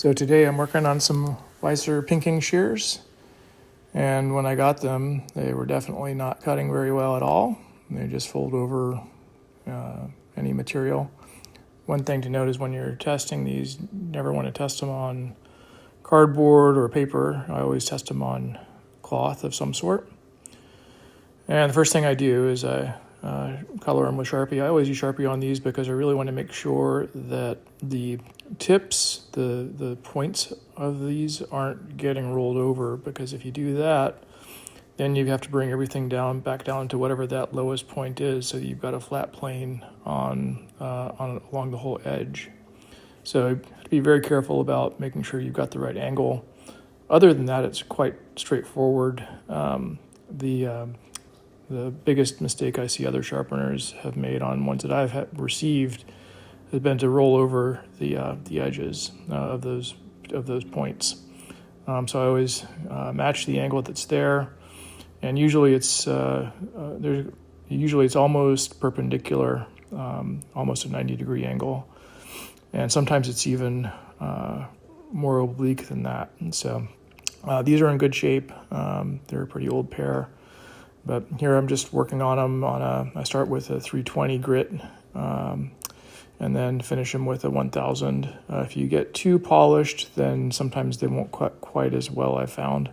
So today I'm working on some Sharpening Pinking Shears, and when I got them, they were definitely not cutting very well at all. They just fold over any material. One thing to note is when you're testing these, you never want to test them on cardboard or paper. I always test them on cloth of some sort. And the first thing I do is I color them with Sharpie. I always use Sharpie on these because I really want to make sure that the tips, the points of these aren't getting rolled over, because if you do that, then you have to bring everything back down to whatever that lowest point is, so you've got a flat plane on along the whole edge. So you have to be very careful about making sure you've got the right angle. Other than that, it's quite straightforward. The biggest mistake I see other sharpeners have made on ones that I've received has been to roll over the edges of those points. So I always match the angle that's there, and usually it's almost perpendicular, almost a 90-degree angle, and sometimes it's even more oblique than that. And so these are in good shape. They're a pretty old pair. But here I'm just working on them I start with a 320 grit and then finish them with a 1000. If you get too polished, then sometimes they won't cut quite as well, I found.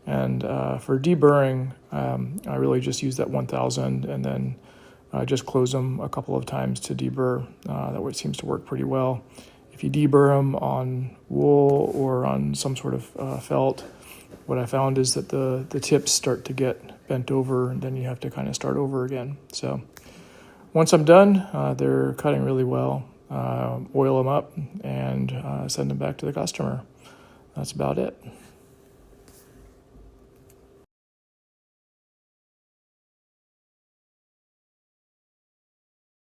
And for deburring, I really just use that 1000 and then just close them a couple of times to deburr. That way it seems to work pretty well. If you deburr them on wool or on some sort of felt, what I found is that the tips start to get bent over, and then you have to kind of start over again. So once I'm done, they're cutting really well. Oil them up and send them back to the customer. That's about it.